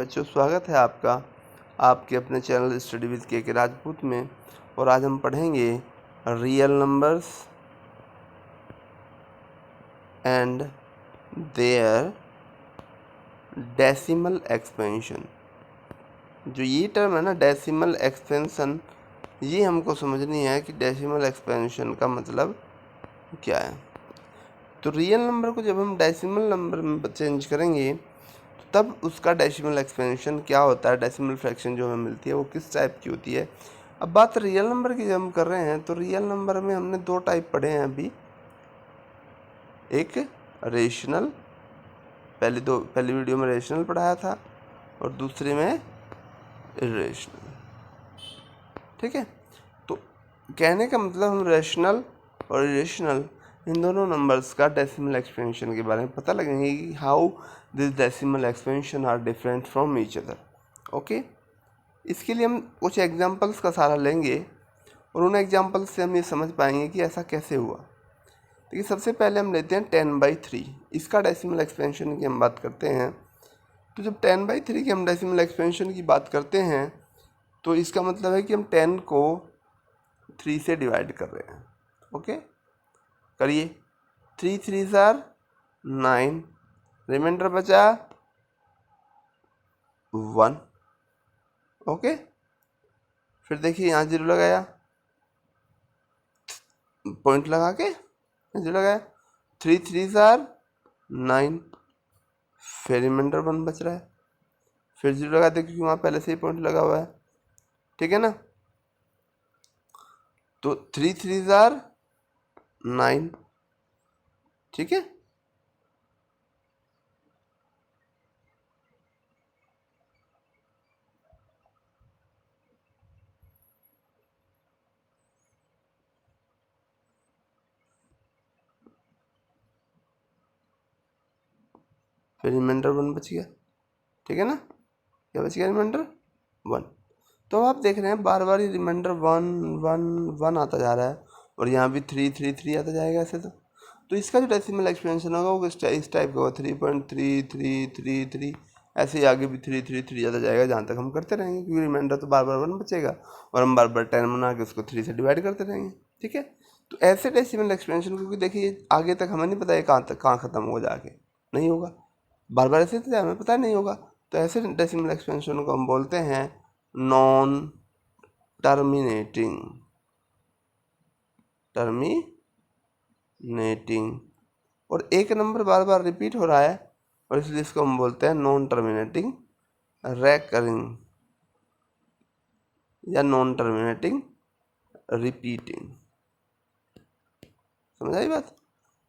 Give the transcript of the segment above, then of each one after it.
बच्चों, स्वागत है आपका आपके अपने चैनल स्टडी विद के राजपूत में। और आज हम पढ़ेंगे real numbers and their decimal expansion. जो ये टर्म है ना, डेसिमल एक्सपेंशन, ये हमको समझनी है कि डेसिमल एक्सपेंशन का मतलब क्या है। तो रियल नंबर को जब हम डेसिमल नंबर में चेंज करेंगे तब उसका डेसिमल एक्सपेंशन क्या होता है, डेसिमल फ्रैक्शन जो हमें मिलती है वो किस टाइप की होती है। अब बात रियल नंबर की जब हम कर रहे हैं तो रियल नंबर में हमने दो टाइप पढ़े हैं अभी। एक रेशनल, पहली वीडियो में रेशनल पढ़ाया था और दूसरी में इरेशनल। ठीक है, तो कहने का मतलब हम रेशनल और इरेशनल इन दोनों नंबर्स का डेसिमल एक्सपेंशन के बारे में पता लगेंगे कि how this decimal expansion are different from each other. Okay, इसके लिए हम कुछ एग्जांपल्स का सहारा लेंगे और उन एग्जांपल्स से हम ये समझ पाएंगे कि ऐसा कैसे हुआ। देखिए, सबसे पहले हम लेते हैं 10/3। इसका डेसिमल एक्सपेंशन की हम बात करते हैं। तो जब 10/3 की हम डेसिमल एक्सपेंशन की बात करते हैं तो इसका मतलब है कि हम 10 को 3 से डिवाइड कर रहे हैं। ओके, करिए। 3 3s are 9, रिमाइंडर बचा 1। ओके, फिर देखिए यहाँ 0 लगाया, पॉइंट लगा के 0 लगाया। 3 3s are 9, फिर रिमाइंडर 1 बच रहा है, फिर 0 लगा दे क्योंकि वहाँ पहले से ही पॉइंट लगा हुआ है। ठीक है ना, तो 3 3s are 9। ठीक है, फिर रिमाइंडर 1 बच गया। ठीक है ना, क्या बच गया? रिमाइंडर 1। तो आप देख रहे हैं बार बार ही रिमाइंडर 1 1 1 आता जा रहा है और यहाँ भी 3 3 3 आता जाएगा ऐसे। तो इसका जो डेसिमल एक्सपेंशन होगा वो इस टाइप का होगा, 3.3333। ऐसे ही आगे भी 3 3 3 आता जाएगा जहाँ तक हम करते रहेंगे, क्योंकि रिमाइंडर तो बार बार 1 बचेगा और हम बार बार 10 बना के उसको 3 से डिवाइड करते रहेंगे। ठीक है, तो ऐसे डेसिमल एक्सपेंशन, क्योंकि देखिए आगे तक हमें नहीं पता है कहाँ ख़त्म हो जाके नहीं होगा, बार बार ऐसे तो हमें पता नहीं होगा। तो ऐसे डेसिमल एक्सपेंशन को हम बोलते हैं नॉन टर्मिनेटिंग और एक नंबर बार बार रिपीट हो रहा है और इसलिए इसको हम बोलते हैं नॉन टर्मिनेटिंग रेकरिंग या नॉन टर्मिनेटिंग रिपीटिंग। समझ आई बात?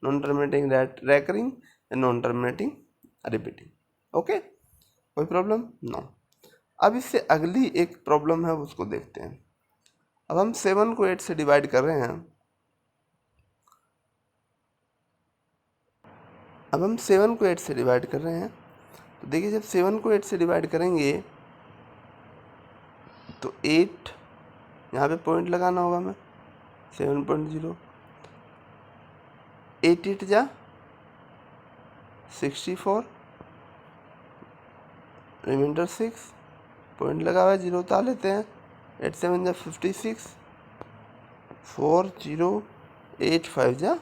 नॉन टर्मिनेटिंग रेकरिंग या नॉन टर्मिनेटिंग रिपीटिंग। ओके, कोई प्रॉब्लम? नो। अब इससे अगली एक प्रॉब्लम है उसको देखते हैं। अब हम 7 को 8 से डिवाइड कर रहे हैं। अब हम 7 को 8 से डिवाइड कर रहे हैं तो देखिए, जब 7 को 8 से डिवाइड करेंगे तो 8 यहाँ पे पॉइंट लगाना होगा हमें, 7.0। 8 8 जा 64, रिमाइंडर 6, पॉइंट लगा हुआ है, 0 उतार लेते हैं। 8 7 जा 56, 4 0 8 5 जा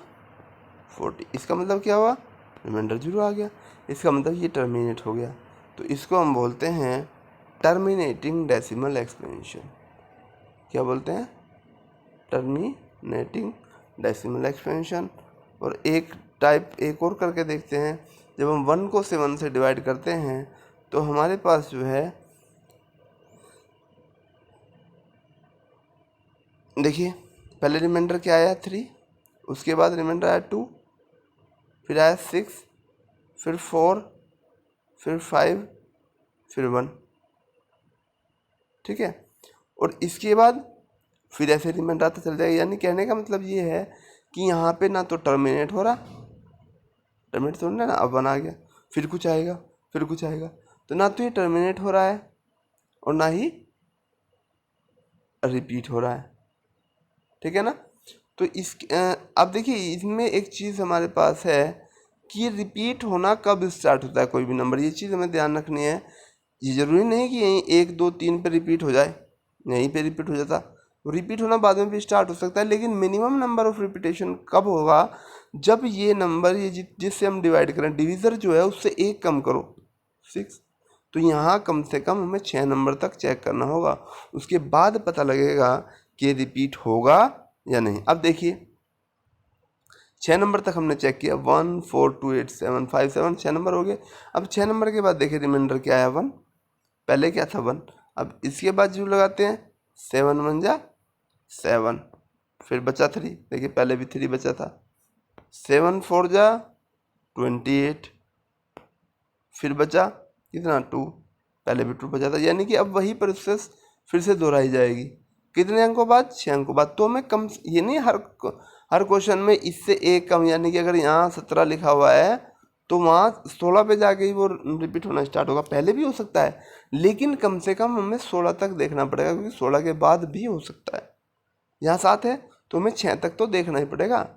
40। इसका मतलब क्या हुआ? रिमाइंडर 0 आ गया। इसका मतलब ये टर्मिनेट हो गया। तो इसको हम बोलते हैं टर्मिनेटिंग डेसिमल एक्सपेंशन। क्या बोलते हैं? Terminating decimal expansion. और एक टाइप एक और करके देखते हैं। जब हम 1 को 7 से डिवाइड करते हैं तो हमारे पास जो है, देखिए पहले रिमाइंडर क्या आया? 3, उसके बाद रिमाइंडर आया 2, फिर आया 6, फिर 4, फिर 5, फिर 1। ठीक है, और इसके बाद फिर ऐसे रिमाइंडर आता चल जाएगा। यानी कहने का मतलब ये है कि यहाँ पे ना तो टर्मिनेट हो रहा, टर्मिनेट तो ना, अब 1 आ गया, फिर कुछ आएगा, फिर कुछ आएगा। तो ना तो ये टर्मिनेट हो रहा है और ना ही रिपीट हो रहा है। ठीक है ना, तो इस अब देखिए इसमें एक चीज़ हमारे पास है कि रिपीट होना कब स्टार्ट होता है कोई भी नंबर, ये चीज़ हमें ध्यान रखनी है। ये ज़रूरी नहीं कि यहीं 1 2 3 पे रिपीट हो जाए, यहीं पे रिपीट हो जाता, रिपीट होना बाद में भी स्टार्ट हो सकता है, लेकिन मिनिमम नंबर ऑफ रिपीटेशन कब होगा, जब ये नंबर ये जिससे हम डिवाइड करें, डिवीज़र जो है उससे 1 कम करो 6, तो यहाँ कम से कम हमें 6 नंबर तक चेक करना होगा, उसके बाद पता लगेगा कि रिपीट होगा या नहीं। अब देखिए 6 नंबर तक हमने चेक किया, 1 4 2 8 7 5 7, 6 नंबर हो गए। अब 6 नंबर के बाद देखिए रिमाइंडर क्या आया 1, पहले क्या था 1, अब इसके बाद जो लगाते हैं 7 1 जा 7, फिर बचा 3, देखिए पहले भी 3 बचा था, 7 4 जा 28, फिर बचा कितना 2, पहले भी 2 बचा था, यानी कि अब वही प्रोसेस फिर से दोहराई जाएगी, कितने अंकों बाद, 6 अंकों बाद। तो हमें कम, ये नहीं हर क्वेश्चन में इससे 1 कम, यानी कि अगर यहाँ 17 लिखा हुआ है तो वहाँ 16 पे जाके ही वो रिपीट होना स्टार्ट होगा, पहले भी हो सकता है, लेकिन कम से कम हमें 16 तक देखना पड़ेगा, क्योंकि 16 के बाद भी हो सकता है। यहाँ 7 है तो हमें 6 तक तो देखना ही पड़ेगा,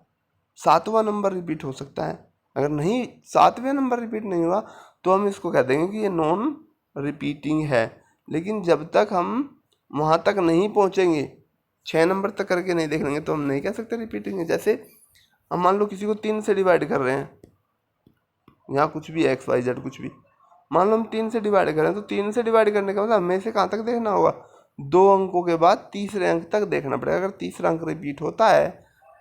7वां नंबर रिपीट हो सकता है, अगर नहीं 7वें नंबर रिपीट नहीं हुआ तो हम इसको कह देंगे कि ये नॉन रिपीटिंग है। लेकिन जब तक हम वहाँ तक नहीं पहुँचेंगे, 6 नंबर तक करके नहीं देख लेंगे, तो हम नहीं कह सकते रिपीटिंग है। जैसे हम मान लो किसी को 3 से डिवाइड कर रहे हैं, यहाँ कुछ भी एक्स वाई जेड कुछ भी, मान लो हम 3 से डिवाइड कर रहे हैं, तो 3 से डिवाइड करने का मतलब हमें से कहाँ तक देखना होगा, 2 अंकों के बाद तीसरे अंक तक देखना पड़ेगा। अगर तीसरा अंक रिपीट होता है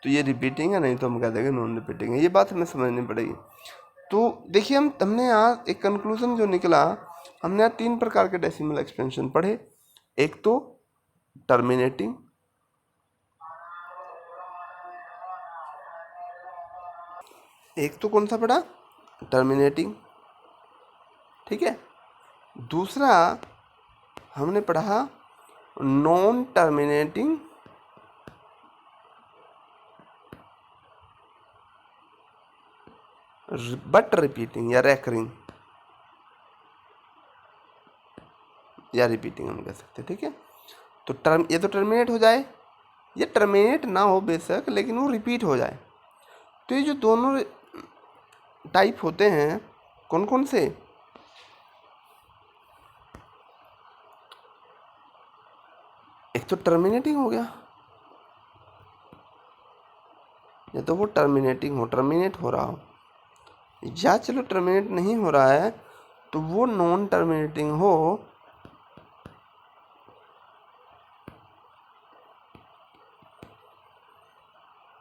तो ये रिपीटिंग है, नहीं तो हम कह देंगे नॉन रिपीटिंग है। ये बात हमें समझनी पड़ेगी। तो देखिए हमने यहाँ एक कंक्लूजन जो निकला, हमने यहाँ 3 प्रकार के डेसिमल एक्सपेंशन पढ़े। एक तो टर्मिनेटिंग, एक तो कौन सा पढ़ा, टर्मिनेटिंग, ठीक है। दूसरा हमने पढ़ा नॉन टर्मिनेटिंग बट रिपीटिंग या रेकरिंग या रिपीटिंग हम कह सकते हैं, ठीक है। तो ये तो टर्मिनेट हो जाए, ये टर्मिनेट ना हो बेशक, लेकिन वो रिपीट हो जाए। तो ये जो दोनों टाइप होते हैं कौन कौन से, एक तो टर्मिनेटिंग हो गया, या तो वो टर्मिनेटिंग हो, टर्मिनेट हो रहा हो, या चलो टर्मिनेट नहीं हो रहा है तो वो नॉन टर्मिनेटिंग हो,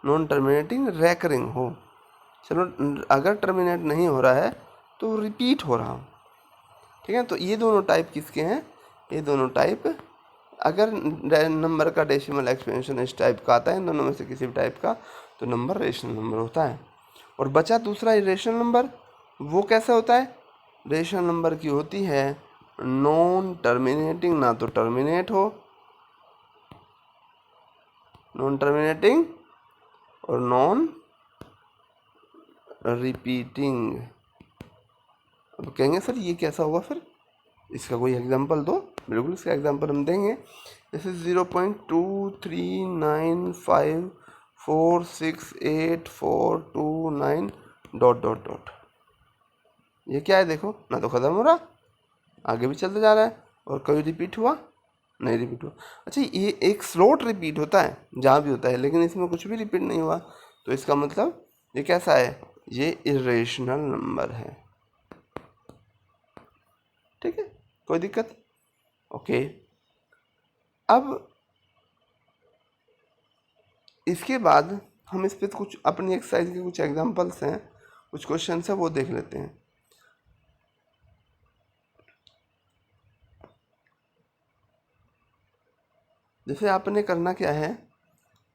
नॉन टर्मिनेटिंग रेकरिंग हो। चलो अगर टर्मिनेट नहीं हो रहा है तो रिपीट हो रहा हो, ठीक है। तो ये दोनों टाइप किसके हैं, ये दोनों टाइप, अगर नंबर का डेसिमल एक्सपेंशन इस टाइप का आता है, इन दोनों में से किसी भी टाइप का, तो नंबर रेशनल नंबर होता है। और बचा दूसरा इरेशनल नंबर, वो कैसा होता है, रेशनल नंबर की होती है नॉन टर्मिनेटिंग, ना तो टर्मिनेट हो, नॉन टर्मिनेटिंग और नॉन रिपीटिंग। अब कहेंगे सर ये कैसा होगा, फिर इसका कोई एग्जांपल दो। बिल्कुल इसका एग्जांपल हम देंगे, जैसे 0.2395468429 डॉट डॉट डॉट, ये क्या है देखो, ना तो ख़त्म हो रहा, आगे भी चलते जा रहा है, और कभी रिपीट हुआ नहीं, रिपीट हुआ। अच्छा ये एक स्लॉट रिपीट होता है जहाँ भी होता है, लेकिन इसमें कुछ भी रिपीट नहीं हुआ, तो इसका मतलब ये कैसा है, ये इरेशनल नंबर है, ठीक है, कोई दिक्कत। ओके, अब इसके बाद हम इस पे कुछ अपनी एक्सरसाइज के कुछ एग्जांपल्स हैं, कुछ क्वेश्चन है वो देख लेते हैं। जैसे आपने करना क्या है,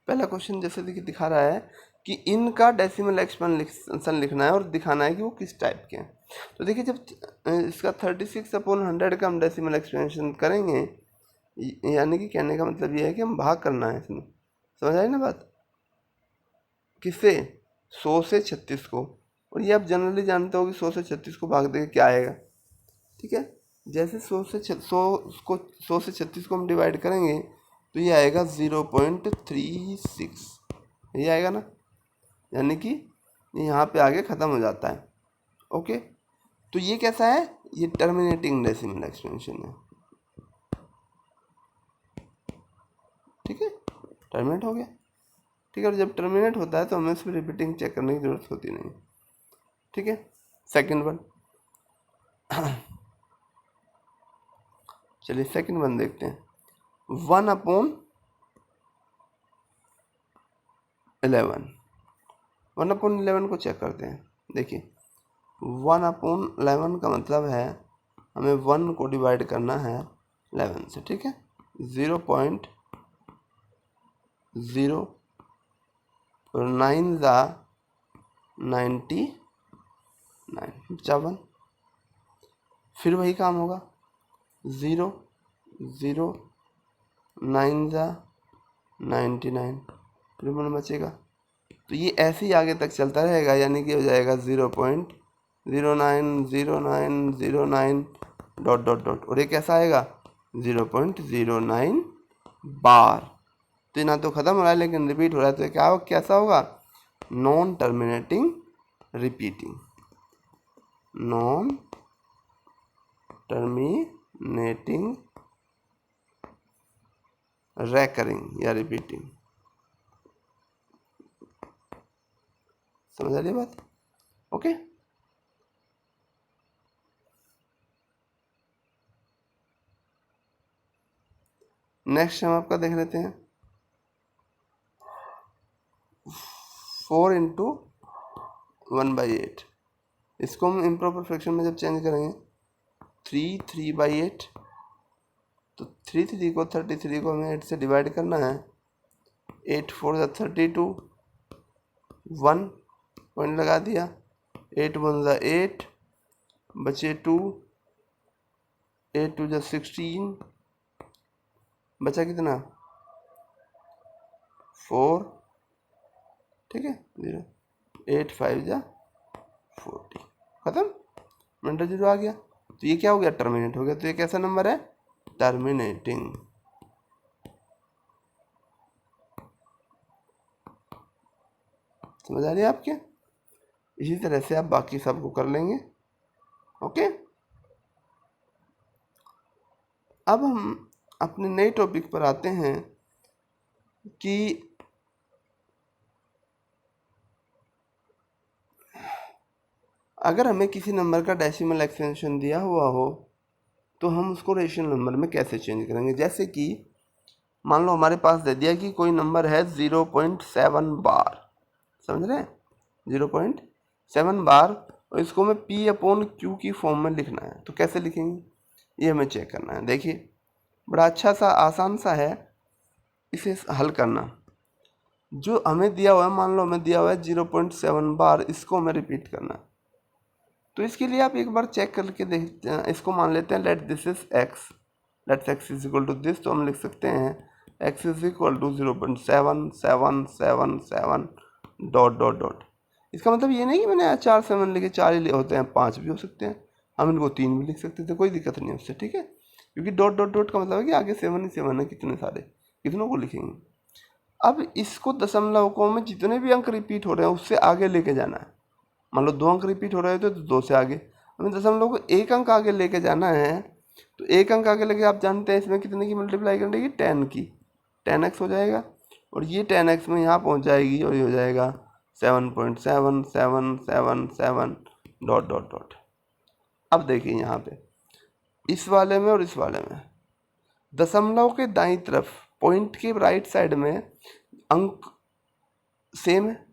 पहला क्वेश्चन जैसे दिखा रहा है कि इनका डेसिमल एक्सपेंशन लिखना है और दिखाना है कि वो किस टाइप के हैं। तो देखिए जब इसका 36/100 का हम डेसिमल एक्सपेंशन करेंगे, यानी कि कहने का मतलब ये है कि हम भाग करना है इसमें, समझ आई ना बात, किससे, 100 से 36 को, और ये आप जनरली जानते हो कि 100 से 36 को भाग देके क्या आएगा, ठीक है। जैसे 100 से 36 को हम डिवाइड करेंगे तो ये आएगा 0.36, ये आएगा ना, यानी कि ये यहाँ पे आगे ख़त्म हो जाता है। ओके, तो तो ये कैसा है, ये टर्मिनेटिंग डेसिमल एक्सपेंशन है, ठीक है, टर्मिनेट हो गया, ठीक है। और जब टर्मिनेट होता है तो हमें उसमें रिपीटिंग चेक करने की जरूरत होती नहीं, ठीक है। सेकंड वन, चलिए सेकंड वन देखते हैं। 1/11, 1/11 को चेक करते हैं। देखिए 1/11 का मतलब है हमें 1 को डिवाइड करना है 11 से, ठीक है। 0.09 ज़ा 99 51, फिर वही काम होगा, 0.09 ज़ा 99, फिर मन बचेगा। तो ये ऐसे ही आगे तक चलता रहेगा, यानी कि हो जाएगा 0.090909 डॉट डॉट डॉट, और ये कैसा आएगा 0.09 बार। तो ना तो ख़त्म हो रहा है लेकिन रिपीट हो रहा है, तो क्या कैसा होगा, non terminating repeating, non terminating recurring या रिपीटिंग। समझ आ रही बात, ओके। नेक्स्ट हम आपका देख लेते हैं 4 × 1/8। इसको हम इम्प्रॉपर फ्रैक्शन में जब चेंज करेंगे 3/8, तो 3 को 33 को हमें 8 से डिवाइड करना है, 8 4 ज़ा 32, 1 पॉइंट लगा दिया, 8 1 ज़ा 8, बचे 2, 8 2 ज़ा 16, बचा कितना 4, ठीक है, 0, 8 5 ज़ा 40, खत्म, मिनट 0 आ गया। तो ये क्या हो गया, टर्मिनेट हो गया। तो ये कैसा नंबर है, टर्मिनेटिंग। समझ आ रही है आपके। इसी तरह से आप बाकी सबको कर लेंगे, ओके। अब हम अपने नए टॉपिक पर आते हैं कि अगर हमें किसी नंबर का डेसिमल एक्सटेंशन दिया हुआ हो तो हम उसको रेशनल नंबर में कैसे चेंज करेंगे। जैसे कि मान लो हमारे पास दे दिया कि कोई नंबर है 0.7 बार, समझ रहे हैं, 0.7 बार, और इसको हमें P/Q की फॉर्म में लिखना है। तो कैसे लिखेंगे, ये हमें चेक करना है। देखिए बड़ा अच्छा सा आसान सा है इसे हल करना। जो हमें दिया हुआ है, मान लो हमें दिया हुआ है 0.7 बार, इसको हमें रिपीट करना है। तो इसके लिए आप एक बार चेक करके देखते हैं, इसको मान लेते हैं let this is x, let's x is equal to this. तो हम लिख सकते हैं x is equal to 0.7777 dot dot dot. इसका मतलब ये नहीं कि मैंने 4 7 लिखे, 4 ही होते हैं, 5 भी हो सकते हैं, हम इनको 3 भी लिख सकते थे, कोई दिक्कत नहीं है उससे, ठीक है। क्योंकि डॉट डॉट डॉट का मतलब है कि आगे 7 ही 7 है, कितने सारे, कितनों को लिखेंगे। अब इसको दशमलव को में जितने भी अंक रिपीट हो रहे हैं उससे आगे लेके जाना है। मान लो 2 अंक रिपीट हो रहे होते तो 2 से आगे, हमें दशमलव को 1 अंक आगे लेके जाना है। तो 1 अंक आगे लेके आप जानते हैं इसमें कितने की मल्टीप्लाई करनी है, 10 की, 10x हो जाएगा, और ये 10x में यहाँ पहुँच जाएगी और ये हो जाएगा 7.7777 डॉट डॉट डॉट। अब देखिए यहाँ पे इस वाले में और इस वाले में दशमलव के दाईं तरफ पॉइंट के राइट साइड में अंक सेम है,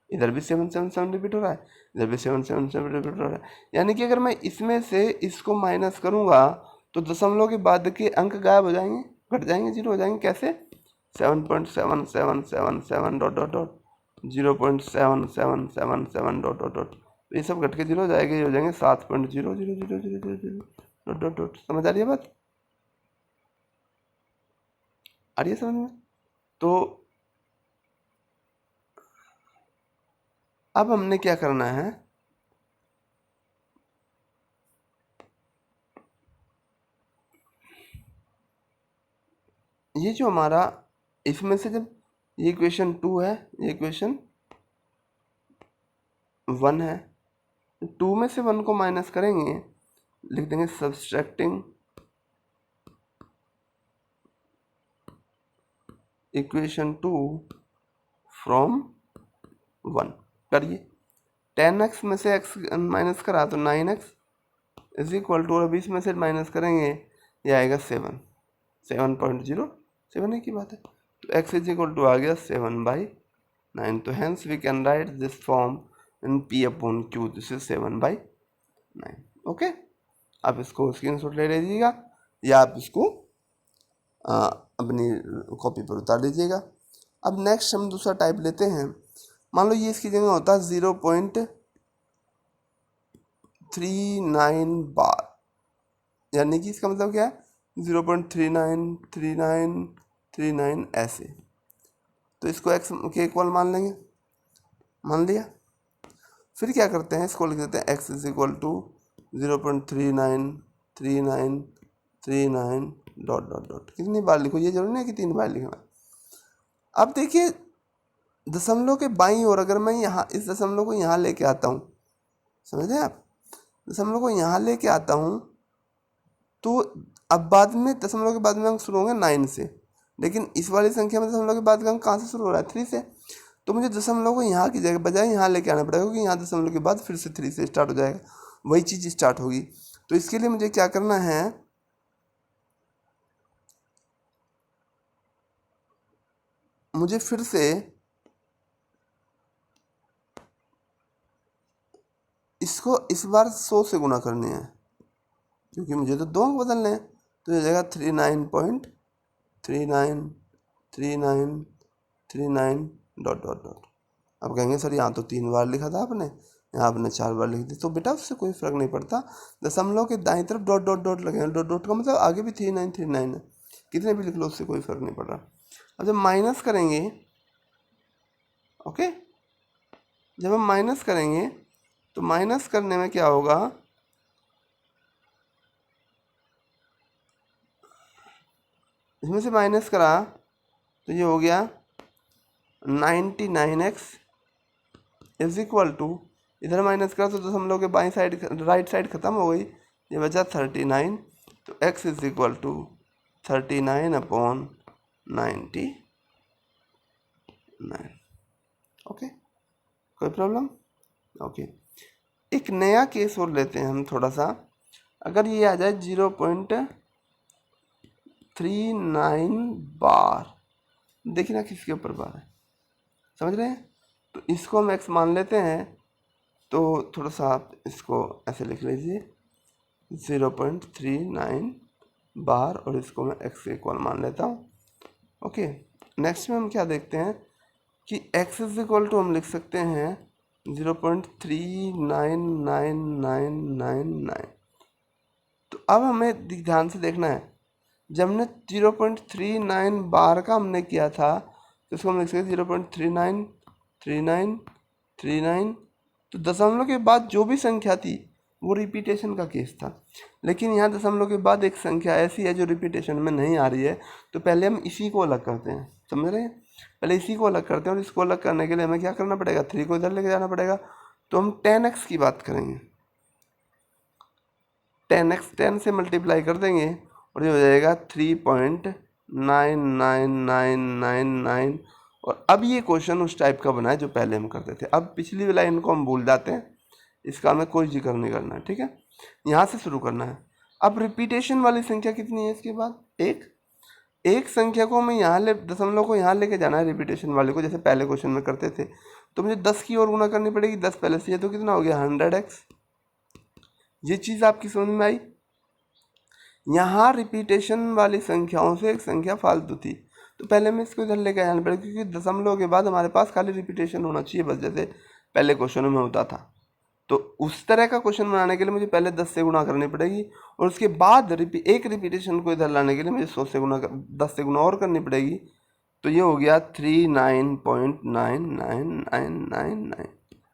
इधर भी 777 रिपीट हो रहा है, इधर भी 777 रिपीट हो रहा है। यानी कि अगर मैं इसमें से इसको माइनस करूँगा तो दशमलव के बाद के अंक गायब हो जाएंगे, घट जाएंगे, 0 हो जाएंगे। कैसे, 7.7777 dot dot dot, 0.7777 dot dot dot, तो ये सब घट के 0 हो जाएंगे, ये हो जाएंगे 7.000000 डॉट डॉट डॉट। समझ आ रही है बात, आ रही है समझ में। तो अब हमने क्या करना है, ये जो हमारा इसमें से जब ये इक्वेशन 2 है, ये इक्वेशन 1 है, 2 में से 1 को माइनस करेंगे, लिख देंगे सब्सट्रैक्टिंग इक्वेशन 2 फ्रॉम 1 करिए। 10x में से x माइनस करा तो 9x इज इक्वल टू, और अब इसमें से माइनस करेंगे ये आएगा 7.07 की बात है। तो x इज इक्वल टू आ गया 7/9। तो hence we can write this form in P/Q, this is 7/9। Okay, आप इसको स्क्रीनशॉट ले लीजिएगा या आप इसको अपनी कॉपी पर उतार लीजिएगा। अब नेक्स्ट हम दूसरा टाइप लेते हैं। मान लो ये इसकी जगह होता है 0.39 बार, यानी कि इसका मतलब क्या है 0.393939 ऐसे। तो इसको x के इक्वल मान लेंगे, मान लिया। फिर क्या करते हैं, इसको लिख देते हैं x is equal to 0.393939 dot dot dot. कितनी बार लिखो, ये जरूरी नहीं है कि 3 बार लिखना। अब देखिए दशमलव के बाईं ओर अगर मैं यहाँ इस दशमलव को यहाँ लेके आता हूँ, समझे आप, दशमलव को यहाँ लेके आता हूँ तो अब बाद में दशमलव के बाद में अंक शुरू होंगे 9 से, लेकिन इस वाली संख्या में दशमलव के बाद का अंक कहाँ से शुरू हो रहा है, 3 से। तो मुझे दशमलव को यहाँ की जगह बजाय यहाँ लेके आना पड़ेगा, क्योंकि यहाँ दशमलव के बाद फिर से 3 से स्टार्ट हो जाएगा, वही चीज़ स्टार्ट होगी। तो इसके लिए मुझे क्या करना है, मुझे फिर से इसको इस बार 100 से गुना करनी है, क्योंकि मुझे तो 2 अंक बदलने हैं। तो ये जगह 39.393939 डॉट डॉट डॉट। अब कहेंगे सर यहाँ तो 3 बार लिखा था आपने, यहाँ आपने 4 बार लिख दी। तो बेटा उससे कोई फ़र्क नहीं पड़ता, दशमलव के दाईं तरफ डॉट डॉट डॉट लगे हैं। डॉट डॉट का मतलब आगे भी 3939 है, कितने भी लिख लो उससे कोई फ़र्क नहीं पड़ रहा। अब जब माइनस करेंगे, ओके, जब हम माइनस करेंगे तो माइनस करने में क्या होगा, इसमें से माइनस करा तो ये हो गया 99x इज इक्वल टू, इधर माइनस करा तो दशमलव के बाईं साइड राइट साइड खत्म हो गई, ये बचा 39। तो x is equal to 39/99। Okay, कोई प्रॉब्लम? ओके, एक नया केस और लेते हैं हम थोड़ा सा। अगर ये आ जाए 0.39 बार, देखिए ना किसके ऊपर बार है, समझ रहे हैं। तो इसको हम x मान लेते हैं, तो थोड़ा सा आप इसको ऐसे लिख लीजिए 0.39 बार, और इसको मैं x के इक्वल मान लेता हूँ। ओके, नेक्स्ट में हम क्या देखते हैं कि x इज इक्वल टू हम लिख सकते हैं 0.399999। तो अब हमें ध्यान से देखना है, जब हमने 0.39 बार का हमने किया था तो इसको हम लिख सकते 0.393939। तो दशमलव के बाद जो भी संख्या थी वो रिपीटेशन का केस था, लेकिन यहाँ दशमलव के बाद एक संख्या ऐसी है जो रिपीटेशन में नहीं आ रही है। तो पहले हम इसी को अलग करते हैं, समझ रहे हैं, पहले इसी को अलग करते हैं। और इसको अलग करने के लिए हमें क्या करना पड़ेगा, 3 को इधर लेके जाना पड़ेगा। तो हम 10x की बात करेंगे, 10x 10 से मल्टीप्लाई कर देंगे और ये हो जाएगा 3.99999। और अब ये क्वेश्चन उस टाइप का बना है जो पहले हम करते थे। अब पिछली लाइन को हम भूल जाते हैं, इसका हमें कोई जिक्र नहीं करना है, ठीक है, यहाँ से शुरू करना है। अब रिपीटेशन वाली संख्या कितनी है इसके बाद, एक संख्या को हमें यहाँ दशमलव को यहाँ लेके जाना है रिपीटेशन वाले को, जैसे पहले क्वेश्चन में करते थे। तो मुझे 10 की ओर गुना करनी पड़ेगी, 10 पहले से है तो कितना हो गया 100x। ये चीज़ आपकी समझ में आई। यहाँ रिपीटेशन वाली संख्याओं से एक संख्या फालतू थी, तो पहले मैं इसको इधर लेके जाना पड़ेगा, क्योंकि दशमलव के बाद हमारे पास खाली रिपीटेशन होना चाहिए बस, जैसे पहले क्वेश्चनों में होता था। तो उस तरह का क्वेश्चन बनाने के लिए मुझे पहले 10 से गुणा करनी पड़ेगी, और उसके बाद एक रिपीटेशन को इधर लाने के लिए मुझे 100 से गुणा 10 से गुणा और करनी पड़ेगी। तो ये हो गया 39.99999।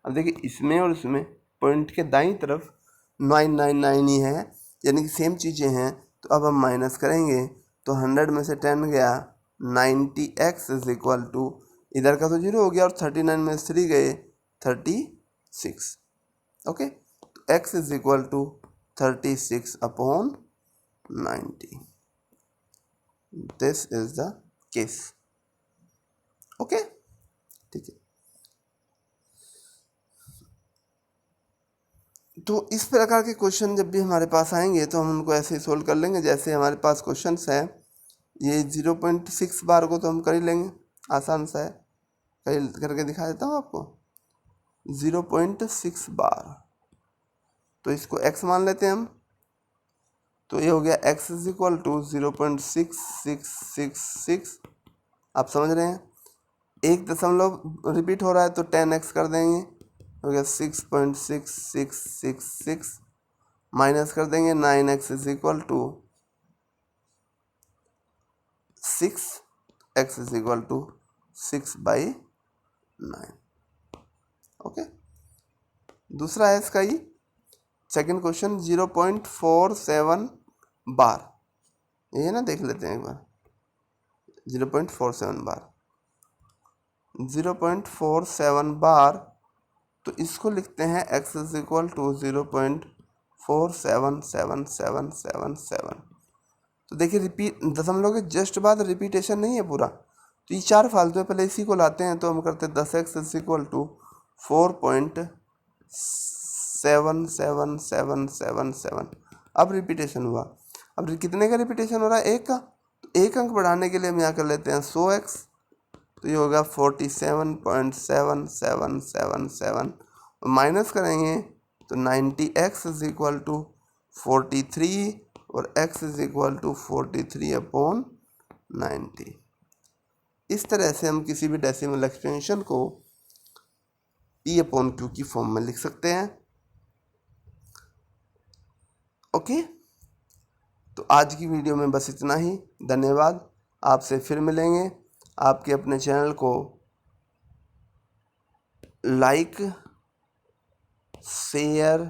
अब देखिए इसमें और इसमें पॉइंट के दाईं तरफ 999 ही है, यानी कि सेम चीज़ें हैं। तो अब हम माइनस करेंगे तो 100 में से 10 गया, 90x इज इक्वल टू, इधर का तो 0 हो गया और 39 में से 3 गए 36। Okay, x is equal to 36/90. This is the case. Okay, ठीक है. तो इस प्रकार के क्वेश्चन जब भी हमारे पास आएंगे तो हम उनको ऐसे ही सोल्व कर लेंगे. जैसे हमारे पास क्वेश्चंस है, ये 0.6 बार को तो हम कर ही लेंगे, आसान सा है. करके दिखा देता हूँ आपको. 0.6 बार, तो इसको x मान लेते हैं हम. तो ये हो गया x इज इक्वल टू 0.6666. आप समझ रहे हैं, 1 दशमलव रिपीट हो रहा है तो 10x कर देंगे, हो गया 6.6666. माइनस कर देंगे 9x is equal to 6, x is equal to 6/9. Okay, दूसरा है इसका ये सेकेंड क्वेश्चन 0.47 बार. ये ना देख लेते हैं एक बार. 0.47 बार, 0.47 बार, तो इसको लिखते हैं x इज इक्वल टू 0.477777. तो देखिए रिपीट दशमलव के जस्ट बाद रिपीटेशन नहीं है पूरा, तो ये 4 फालतू है. पहले इसी को लाते हैं, तो हम करते हैं 10x इज इक्वल टू 4.77777. अब रिपीटेशन हुआ. अब कितने का रिपीटेशन हो रहा है? 1 का. तो 1 अंक बढ़ाने के लिए हम यहाँ कर लेते हैं 100x, तो ये होगा 47.7777. माइनस करेंगे तो 90x इज इक्वल टू 43 और x इज इक्वल टू 43/90. इस तरह से हम किसी भी डेसिमल एक्सपेंशन को P/Q की फॉर्म में लिख सकते हैं. ओके, तो आज की वीडियो में बस इतना ही. धन्यवाद. आपसे फिर मिलेंगे. आपके अपने चैनल को like, share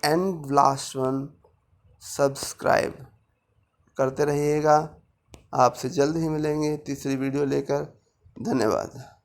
and last one subscribe करते रहिएगा. आपसे जल्द ही मिलेंगे तीसरी वीडियो लेकर. धन्यवाद.